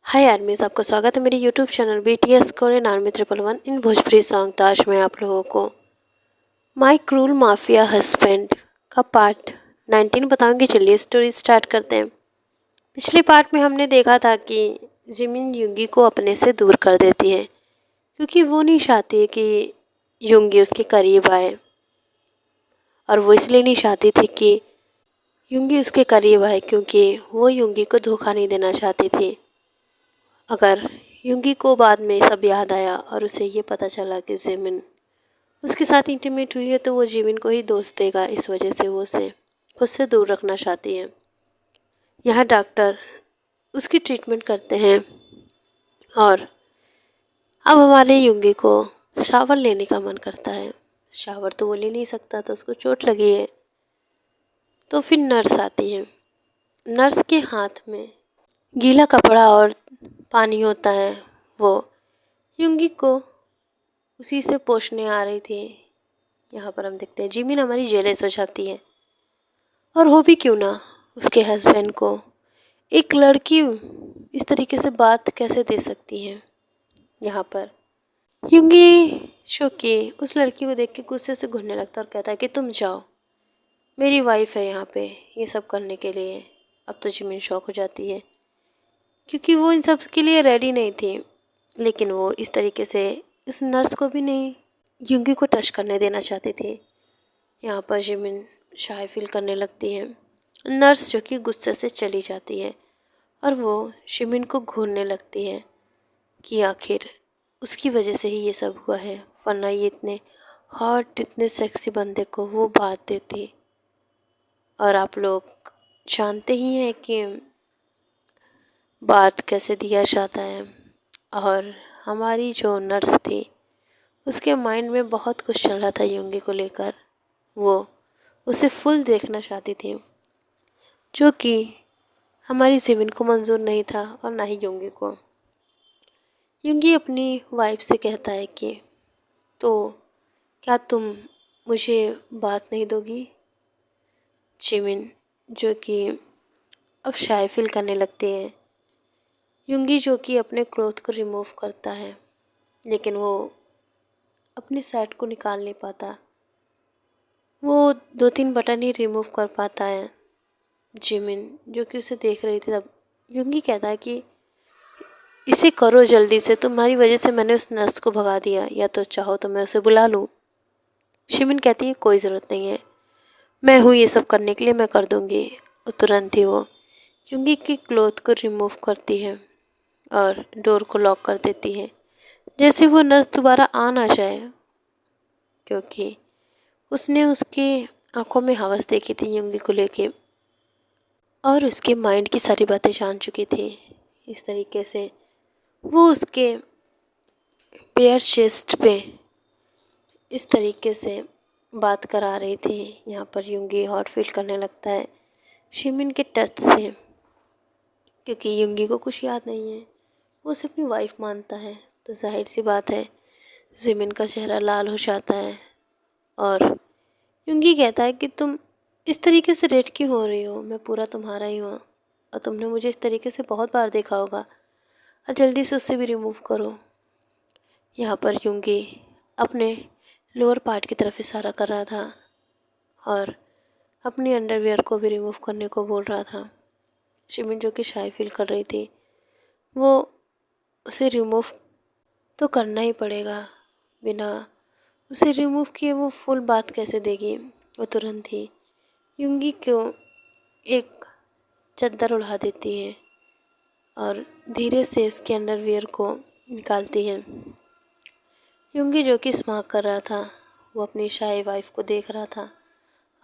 हाय आर्मीज, आपका स्वागत है मेरे YouTube channel BTS Korean army 111 इन भोजपुरी सॉन्ग। तो आज मैं आप लोगों को माई क्रूल माफिया हस्बैंड का पार्ट 19 बताऊंगी। चलिए स्टोरी स्टार्ट करते हैं। पिछले पार्ट में हमने देखा था कि जिमिन युंगी को अपने से दूर कर देती है क्योंकि वो नहीं चाहती कि युंगी उसके करीब आए, और वो इसलिए नहीं चाहती थी कि युंगी उसके करीब आए क्योंकि वो युंगी को धोखा नहीं देना चाहती थी। अगर युंगी को बाद में सब याद आया और उसे ये पता चला कि जिमिन उसके साथ इंटीमेट हुई है तो वो जिमिन को ही दोष देगा। इस वजह से वो उसे खुद से दूर रखना चाहती है। यहाँ डॉक्टर उसकी ट्रीटमेंट करते हैं और अब हमारे युंगी को शावर लेने का मन करता है। शावर तो वो ले नहीं सकता था, उसको चोट लगी है। तो फिर नर्स आती है। नर्स के हाथ में गीला कपड़ा और पानी होता है। वो युंगी को उसी से पोंछने आ रही थी। यहाँ पर हम देखते हैं जिमिन हमारी जेलस हो जाती है। और हो भी क्यों ना, उसके हस्बैंड को एक लड़की इस तरीके से बात कैसे दे सकती है। यहाँ पर युंगी शोकी उस लड़की को देख के गुस्से से घूरने लगता है और कहता है कि तुम जाओ, मेरी वाइफ है यहाँ पे ये सब करने के लिए। अब तो जिमिन शॉक हो जाती है क्योंकि वो इन सब के लिए रेडी नहीं थी, लेकिन वो इस तरीके से इस नर्स को भी नहीं युंगी को टच करने देना चाहती थी। यहाँ पर जिमिन शाय फील करने लगती है। नर्स जो कि गुस्से से चली जाती है और वो जिमिन को घूरने लगती है कि आखिर उसकी वजह से ही ये सब हुआ है, वरना ये इतने हॉट इतने सेक्सी बंदे को वो बात देती। और आप लोग जानते ही हैं कि बात कैसे दिया जाता है। और हमारी जो नर्स थी उसके माइंड में बहुत कुछ चल रहा था युंगी को लेकर। वो उसे फुल देखना चाहती थी, जो कि हमारी जिमिन को मंजूर नहीं था और ना ही युंगी को। युंगी अपनी वाइफ से कहता है कि तो क्या तुम मुझे बात नहीं दोगी। जिमिन जो कि अब शाय फील करने लगती है। युंगी जो कि अपने क्लोथ को रिमूव करता है, लेकिन वो अपने शर्ट को निकाल नहीं पाता। वो 2-3 बटन ही रिमूव कर पाता है। जिमिन जो कि उसे देख रही थी, तब युंगी कहता है कि इसे करो जल्दी से, तुम्हारी वजह से मैंने उस नर्स को भगा दिया, या तो चाहो तो मैं उसे बुला लूँ। जिमिन कहती है कोई ज़रूरत नहीं है, मैं हूँ ये सब करने के लिए, मैं कर दूँगी। और तुरंत ही वो युंगी की क्लोथ को रिमूव करती है और डोर को लॉक कर देती है, जैसे वो नर्स दोबारा आ ना जाए, क्योंकि उसने उसकी आंखों में हवस देखी थी युंगी को लेके और उसके माइंड की सारी बातें जान चुकी थी। इस तरीके से वो उसके बेयर चेस्ट पे इस तरीके से बात करा रही थी। यहाँ पर युंगी हॉट फील करने लगता है जिमिन के टच से, क्योंकि युंगी को कुछ याद नहीं है, वो उसे अपनी वाइफ मानता है। तो जाहिर सी बात है जिमिन का चेहरा लाल हो जाता है और युंगी कहता है कि तुम इस तरीके से रेड क्यों हो रही हो, मैं पूरा तुम्हारा ही हूँ और तुमने मुझे इस तरीके से बहुत बार देखा होगा, और जल्दी से उससे भी रिमूव करो। यहाँ पर युंगी अपने लोअर पार्ट की तरफ इशारा कर रहा था और अपनी अंडरवियर को भी रिमूव करने को बोल रहा था। जिमिन जो कि शाय फील कर रही थी, वो उसे रिमूव तो करना ही पड़ेगा, बिना उसे रिमूव किए वो फुल बात कैसे देगी। वो तुरंत ही युंगी को एक चद्दर उड़ा देती है और धीरे से उसके अंडरवियर को निकालती है। युंगी जो कि स्मार्क कर रहा था, वो अपनी शाही वाइफ को देख रहा था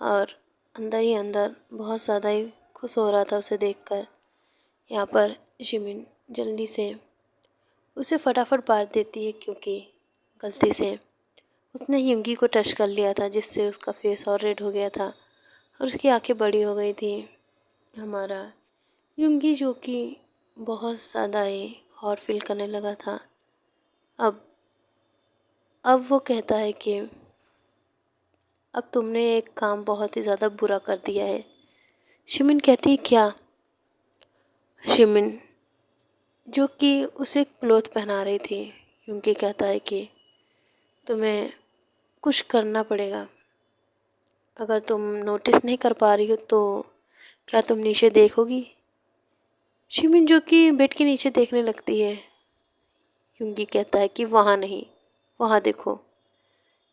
और अंदर ही अंदर बहुत ज़्यादा ही खुश हो रहा था उसे देखकर। यहाँ पर जिमिन जल्दी से उसे फटाफट मार देती है, क्योंकि गलती से उसने युंगी को टच कर लिया था, जिससे उसका फेस और रेड हो गया था और उसकी आंखें बड़ी हो गई थी। हमारा युंगी जो कि बहुत ज़्यादा ही हॉट फील करने लगा था। अब वो कहता है कि अब तुमने एक काम बहुत ही ज़्यादा बुरा कर दिया है। जिमिन कहती है क्या। जिमिन जो कि उसे क्लोथ पहना रही थी। यूंगी कहता है कि तुम्हें कुछ करना पड़ेगा, अगर तुम नोटिस नहीं कर पा रही हो तो क्या तुम नीचे देखोगी। शिमिन जो कि बेड के नीचे देखने लगती है। यूंगी कहता है कि वहाँ नहीं, वहाँ देखो।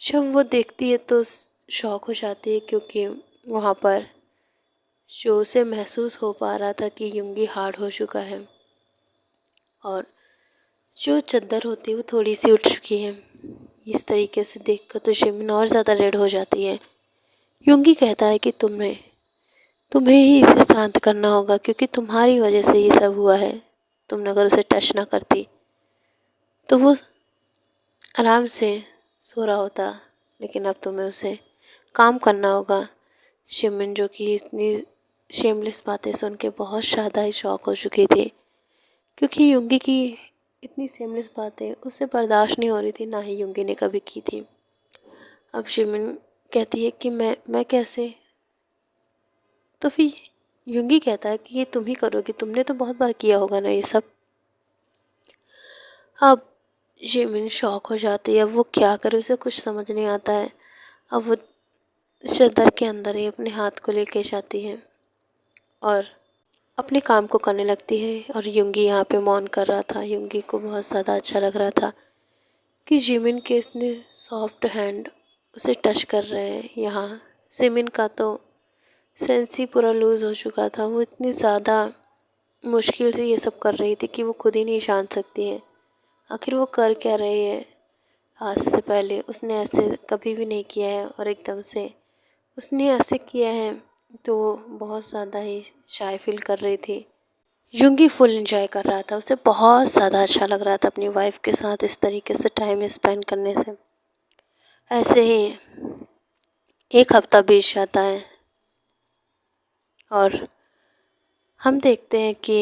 जब वो देखती है तो शॉक हो जाती है, क्योंकि वहाँ पर जो उसे महसूस हो पा रहा था कि यूंगी हार्ड हो चुका है और जो चादर होती है वो थोड़ी सी उठ चुकी है। इस तरीके से देखकर तो शिमिन और ज़्यादा रेड हो जाती है। यूंगी कहता है कि तुम्हें ही इसे शांत करना होगा, क्योंकि तुम्हारी वजह से ये सब हुआ है। तुमने अगर उसे टच ना करती तो वो आराम से सो रहा होता, लेकिन अब तुम्हें उसे काम करना होगा। शिमिन जो कि इतनी शेमलेस बातें सुन के बहुत ज़्यादा ही शॉक हो चुकी थी, क्योंकि यूंगी की इतनी शेमलेस बातें उससे बर्दाश्त नहीं हो रही थी, ना ही यूंगी ने कभी की थी। अब शिमिन कहती है कि मैं कैसे। तो फिर यूंगी कहता है कि ये तुम ही करोगी, तुमने तो बहुत बार किया होगा ना ये सब। अब शिमिन शॉक हो जाती है। अब वो क्या करे, उसे कुछ समझ नहीं आता है। अब वो चादर के अंदर ही अपने हाथ को लेके जाती है और अपने काम को करने लगती है। और यूंगी यहाँ पे मौन कर रहा था। यूंगी को बहुत ज़्यादा अच्छा लग रहा था कि जिमिन के इतने सॉफ्ट हैंड उसे टच कर रहे हैं। यहाँ जिमिन का तो सेंस ही पूरा लूज़ हो चुका था। वो इतनी ज़्यादा मुश्किल से ये सब कर रही थी कि वो खुद ही नहीं जान सकती है आखिर वो कर क्या रही है। आज से पहले उसने ऐसे कभी भी नहीं किया है और एकदम से उसने ऐसे किया है, तो वो बहुत ज़्यादा ही शाय फील कर रही थी। यूंगी फुल एंजॉय कर रहा था। उसे बहुत ज़्यादा अच्छा लग रहा था अपनी वाइफ के साथ इस तरीके से टाइम स्पेंड करने से। ऐसे ही एक हफ्ता बीत जाता है और हम देखते हैं कि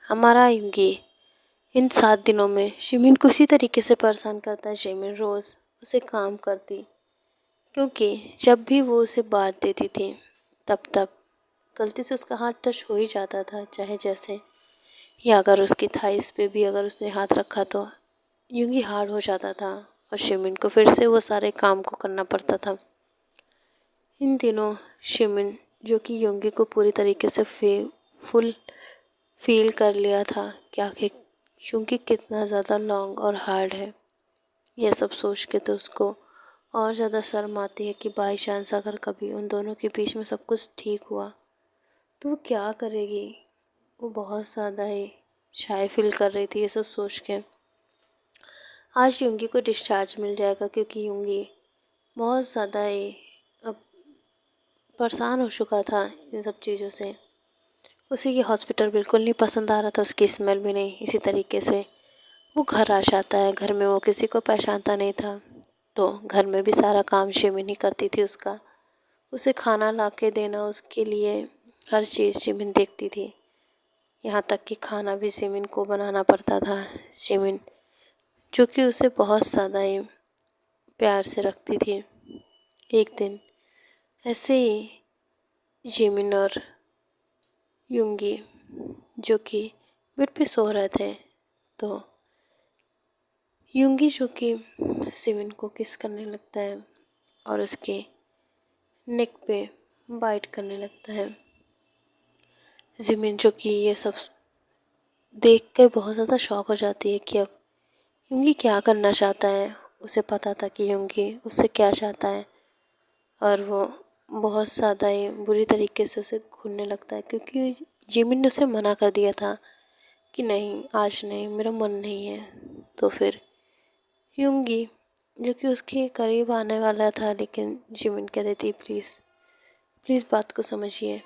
हमारा यूंगी इन 7 दिनों में शिमिन को उसी तरीके से परेशान करता है। शिमिन रोज़ उसे काम करती, क्योंकि जब भी वो उसे बात देती थी तब गलती से उसका हाथ टच हो ही जाता था, चाहे जैसे, या अगर उसकी थाइस पे भी अगर उसने हाथ रखा तो यूंगी हार्ड हो जाता था और शिमिन को फिर से वो सारे काम को करना पड़ता था। इन दिनों शिमिन जो कि यूंगी को पूरी तरीके से फुल फील कर लिया था कि आखिर यूंगी कितना ज़्यादा लॉन्ग और हार्ड है। यह सब सोच के तो उसको और ज़्यादा शर्म आती है कि बाई चांस अगर कभी उन दोनों के बीच में सब कुछ ठीक हुआ तो वो क्या करेगी। वो बहुत ज़्यादा ही शाय फील कर रही थी ये सब सोच के। आज यूंगी को डिस्चार्ज मिल जाएगा, क्योंकि यूंगी बहुत ज़्यादा ही अब परेशान हो चुका था इन सब चीज़ों से। उसे ये हॉस्पिटल बिल्कुल नहीं पसंद आ रहा था, उसकी स्मेल भी नहीं। इसी तरीके से वो घर आ जाता है। घर में वो किसी को पहचानता नहीं था, तो घर में भी सारा काम शिमिन ही करती थी उसका। उसे खाना ला के देना, उसके लिए हर चीज़ शिमिन देखती थी। यहाँ तक कि खाना भी शिमिन को बनाना पड़ता था। शिमिन जो कि उसे बहुत ज़्यादा ही प्यार से रखती थी। एक दिन ऐसे ही जिमिन और यूंगी जो कि बेड पे सो रहे थे, तो यूंगी जो कि शिमिन को किस करने लगता है और उसके नेक पे बाइट करने लगता है। जिमिन जो कि ये सब देख कर बहुत ज़्यादा शॉक हो जाती है कि अब यूंगी क्या करना चाहता है। उसे पता था कि यूंगी उससे क्या चाहता है और वो बहुत ज़्यादा ही बुरी तरीके से उसे घूरने लगता है, क्योंकि जिमिन ने उसे मना कर दिया था कि नहीं, आज नहीं, मेरा मन नहीं है। तो फिर यूंगी जो कि उसके करीब आने वाला था, लेकिन जिमिन कह देती प्लीज़ प्लीज़ बात को समझिए।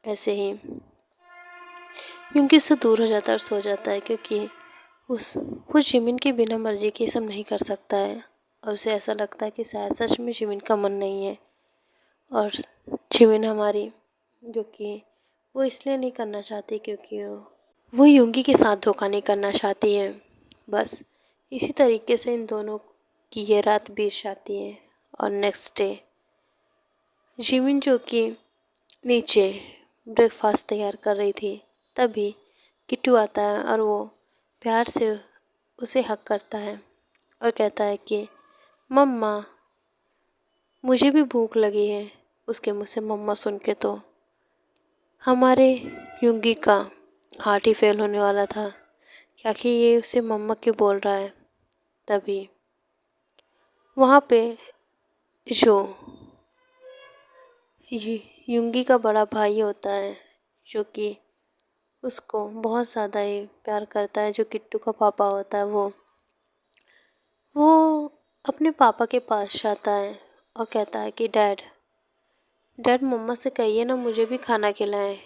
ऐसे ही यूंगी से दूर हो जाता है और सो जाता है, क्योंकि वो जिमिन की बिना मर्जी के सब नहीं कर सकता है और उसे ऐसा लगता है कि शायद सच में जिमिन का मन नहीं है। और जिमिन हमारी जो कि वो इसलिए नहीं करना चाहती क्योंकि वो यूंगी के साथ धोखा नहीं करना चाहती है। बस इसी तरीके से इन दोनों की ये रात बीत जाती है। और नेक्स्ट डे जिमिन जो कि नीचे ब्रेकफास्ट तैयार कर रही थी, तभी किट्टू आता है और वो प्यार से उसे हग करता है और कहता है कि मम्मा मुझे भी भूख लगी है। उसके मुँह से मम्मा सुन के तो हमारे युंगी का हार्ट ही फेल होने वाला था कि आखिर ये उसे मम्मा क्यों बोल रहा है। तभी वहाँ पे जो युंगी का बड़ा भाई होता है, जो कि उसको बहुत ज़्यादा ही प्यार करता है, जो किट्टू का पापा होता है, वो अपने पापा के पास जाता है और कहता है कि डैड डैड मम्मा से कहिए ना मुझे भी खाना खिलाएं।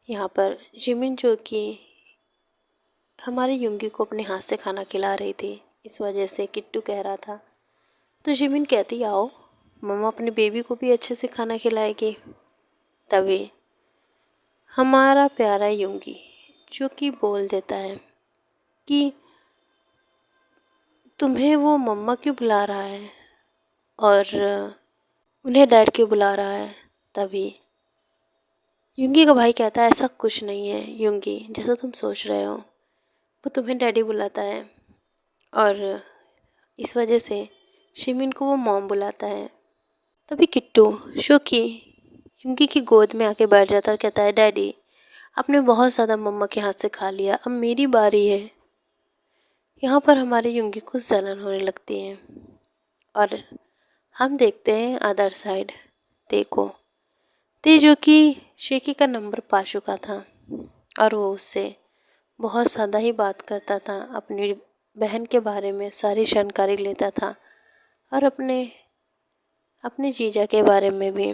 यहाँ पर जिमिन, जो कि हमारे युंगी को अपने हाथ से खाना खिला रही थी, इस वजह से किट्टू कह रहा था, तो जिमिन कहती आओ मम्मा अपने बेबी को भी अच्छे से खाना खिलाएगी। तभी हमारा प्यारा युंगी जो कि बोल देता है कि तुम्हें वो मम्मा क्यों बुला रहा है और उन्हें डैड क्यों बुला रहा है। तभी युंगी का भाई कहता है ऐसा कुछ नहीं है युंगी, जैसा तुम सोच रहे हो, वो तुम्हें डैडी बुलाता है और इस वजह से शिमिन को वो मॉम बुलाता है। तभी किट्टू जो कि युंगी की गोद में आके बैठ जाता है और कहता है डैडी आपने बहुत ज़्यादा मम्मा के हाथ से खा लिया, अब मेरी बारी है। यहाँ पर हमारे युंगी को जलन होने लगती है और हम देखते हैं अदर साइड देखो ते, जो कि शेकी का नंबर पा चुका था और वो उससे बहुत ज़्यादा ही बात करता था, अपनी बहन के बारे में सारी जानकारी लेता था और अपने जीजा के बारे में भी।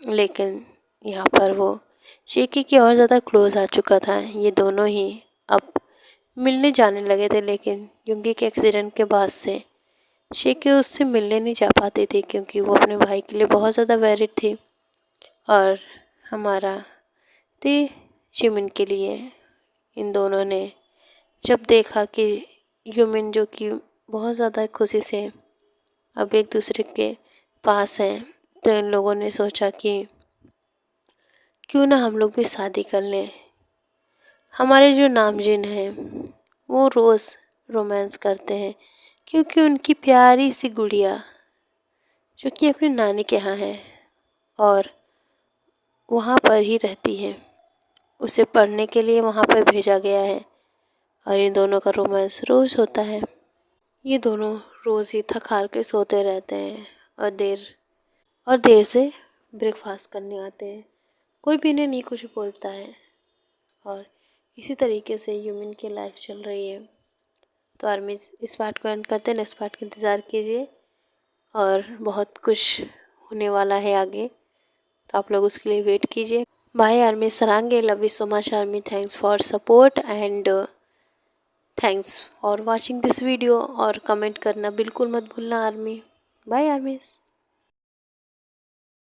लेकिन यहाँ पर वो शेकी की और ज़्यादा क्लोज आ चुका था। ये दोनों ही अब मिलने जाने लगे थे, लेकिन युंगी के एक्सीडेंट के बाद से शेकी उससे मिलने नहीं जा पाती थी क्योंकि वो अपने भाई के लिए बहुत ज़्यादा वैरिड थी। और हमारा ते जिमिन के लिए इन दोनों ने जब देखा कि युमिन जो कि बहुत ज़्यादा खुशी से अब एक दूसरे के पास हैं, तो इन लोगों ने सोचा कि क्यों ना हम लोग भी शादी कर लें। हमारे जो नामजिन हैं वो रोज़ रोमांस करते हैं क्योंकि उनकी प्यारी सी गुड़िया जो कि अपनी नानी के यहाँ है और वहाँ पर ही रहती है, उसे पढ़ने के लिए वहाँ पर भेजा गया है और इन दोनों का रोमांस रोज़ होता है। ये दोनों रोज़ ही थक हार के सोते रहते हैं और देर से ब्रेकफास्ट करने आते हैं। कोई भी इन्हें नहीं कुछ बोलता है और इसी तरीके से ह्यूमन की लाइफ चल रही है। तो आर्मी इस पार्ट को एंड करते हैं, नेक्स्ट पार्ट का इंतज़ार कीजिए और बहुत कुछ होने वाला है आगे, तो आप लोग उसके लिए वेट कीजिए। बाय आर्मी, सरांगे, love you so much army, thanks for support and thanks for watching this video. और कमेंट करना बिल्कुल मत भूलना आर्मी। Bye armies.